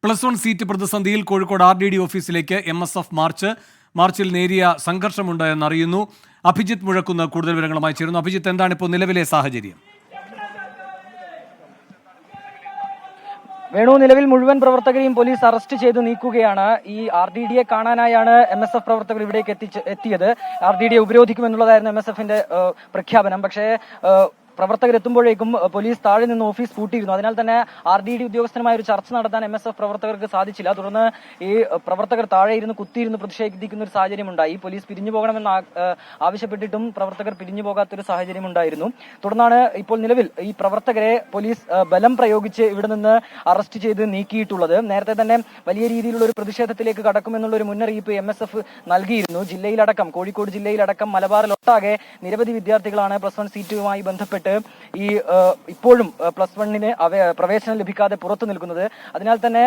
+1 seat പ്രതിസന്ധിയിൽ Kozhikode RDD ഓഫീസിലേക്ക് MSF മാർച്ചിൽ നേരിയ സംഘർഷമുണ്ട് എന്നറിയുന്നു. അഭിജിത്ത് മുഴക്കുന്ന് കൂടുതൽ വിവരങ്ങളുമായി ചേരുന്നു. അഭിജിത്ത്, എന്താണ് ഇപ്പോൾ നിലവിലെ സാഹചര്യം? നിലവിൽ മുഴുവൻ പ്രവർത്തകരെയും പോലീസ് അറസ്റ്റ് ചെയ്ത് നീക്കുകയാണ്. ഈ RDDയെ കാണാനായാണ് MSF പ്രവർത്തകർ ഇവിടേക്ക് എത്തിയത്. RDDയെ ഉപരോധിക്കുമെന്നുള്ളതായിരുന്നു MSFന്റെ പ്രഖ്യാപനം. പക്ഷേ പ്രവർത്തകരെത്തുമ്പോഴേക്കും പോലീസ് താഴെ നിന്ന് ഓഫീസ് പൂട്ടിയിരുന്നു. അതിനാൽ തന്നെ RDD ഉദ്യോഗസ്ഥനുമായ ഒരു ചർച്ച നടത്താൻ MSF പ്രവർത്തകർക്ക് സാധിച്ചില്ല. തുടർന്ന് ഈ പ്രവർത്തകർ താഴെ ഇരുന്ന് കുത്തിയിരുന്ന് പ്രതിഷേധിക്കുന്ന ഒരു സാഹചര്യം ഉണ്ടായി. പോലീസ് പിരിഞ്ഞു പോകണമെന്ന് ആവശ്യപ്പെട്ടിട്ടും പ്രവർത്തകർ പിരിഞ്ഞു പോകാത്തൊരു സാഹചര്യം ഉണ്ടായിരുന്നു. തുടർന്നാണ് ഇപ്പോൾ നിലവിൽ ഈ പ്രവർത്തകരെ പോലീസ് ബലം പ്രയോഗിച്ച് ഇവിടെ നിന്ന് അറസ്റ്റ് ചെയ്ത് നീക്കിയിട്ടുള്ളത്. നേരത്തെ തന്നെ വലിയ രീതിയിലുള്ള ഒരു പ്രതിഷേധത്തിലേക്ക് കടക്കുമെന്നുള്ള ഒരു മുന്നറിയിപ്പ് MSF നൽകിയിരുന്നു. ജില്ലയിലടക്കം, കോഴിക്കോട് ജില്ലയിലടക്കം മലബാറിലൊട്ടാകെ നിരവധി വിദ്യാർത്ഥികളാണ് +1 സീറ്റുമായി ബന്ധപ്പെട്ട് ഈ ഇപ്പോഴും +1ന് പ്രവേശനം ലഭിക്കാതെ പുറത്തു നിൽക്കുന്നത്. അതിനാൽ തന്നെ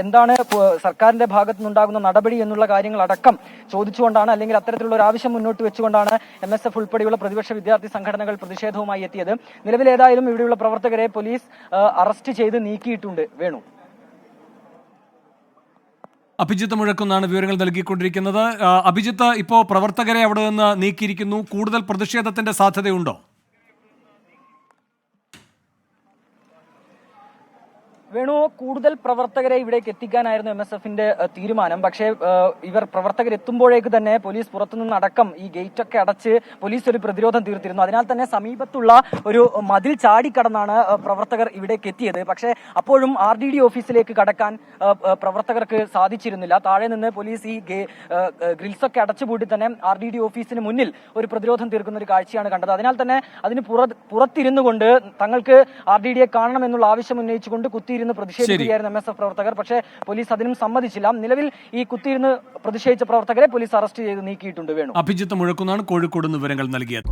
എന്താണ് സർക്കാരിന്റെ ഭാഗത്തു നിന്നുണ്ടാകുന്ന നടപടി എന്നുള്ള കാര്യങ്ങളടക്കം ചോദിച്ചുകൊണ്ടാണ്, അല്ലെങ്കിൽ അത്തരത്തിലുള്ള ഒരു ആവശ്യം മുന്നോട്ട് വെച്ചുകൊണ്ടാണ് MSF ഉൾപ്പെടെയുള്ള പ്രതിപക്ഷ വിദ്യാർത്ഥി സംഘടനകൾ പ്രതിഷേധവുമായി എത്തിയത്. നിലവിൽ ഏതായാലും ഇവിടെയുള്ള പ്രവർത്തകരെ പോലീസ് അറസ്റ്റ് ചെയ്ത് നീക്കിയിട്ടുണ്ട്. വേണു. അഭിജിത്ത് മുഴക്കുന്നാണ് വിവരങ്ങൾ നൽകിക്കൊണ്ടിരിക്കുന്നത്. അഭിജിത്ത്, ഇപ്പോൾ പ്രവർത്തകരെ അവിടെ നിന്ന് നീക്കിയിരിക്കുന്നു. കൂടുതൽ പ്രതിഷേധത്തിന്റെ സാധ്യതയുണ്ടോ? കൂടുതൽ പ്രവർത്തകരെ ഇവിടേക്ക് എത്തിക്കാനായിരുന്നു MSFന്റെ തീരുമാനം. പക്ഷേ ഇവർ പ്രവർത്തകർ എത്തുമ്പോഴേക്ക് തന്നെ പോലീസ് പുറത്തുനിന്ന് അടക്കം ഈ ഗേറ്റൊക്കെ അടച്ച് പോലീസ് ഒരു പ്രതിരോധം തീർത്തിരുന്നു. അതിനാൽ തന്നെ സമീപത്തുള്ള ഒരു മതിൽ ചാടിക്കടന്നാണ് പ്രവർത്തകർ ഇവിടേക്ക് എത്തിയത്. പക്ഷേ അപ്പോഴും RDD ഓഫീസിലേക്ക് കടക്കാൻ പ്രവർത്തകർക്ക് സാധിച്ചിരുന്നില്ല. താഴെ നിന്ന് പോലീസ് ഈ ഗ്രിൽസൊക്കെ അടച്ചുപൂട്ടി തന്നെ RDD ഓഫീസിന് മുന്നിൽ ഒരു പ്രതിരോധം തീർക്കുന്ന ഒരു കാഴ്ചയാണ് കണ്ടത്. അതിനാൽ തന്നെ അതിന് പുറത്തിരുന്നു കൊണ്ട് തങ്ങൾക്ക് RDDയെ കാണണമെന്നുള്ള ആവശ്യം ഉന്നയിച്ചുകൊണ്ട് കുത്തിയിരുന്ന് പ്രതിഷേധിക്കുകയായിരുന്നു MSF പ്രവർത്തകർ. പക്ഷേ പോലീസ് അതിനും സമ്മതിച്ചില്ല. നിലവിൽ ഈ കുത്തിയിരുന്ന് പ്രതിഷേധിച്ച പ്രവർത്തകരെ പോലീസ് അറസ്റ്റ് ചെയ്ത് നീക്കിയിട്ടുണ്ട്. വേണു. അഭിജിത്ത് മുഴക്കുന്നാണ് കോഴിക്കോട് നിന്ന് വിവരങ്ങൾ നൽകിയത്.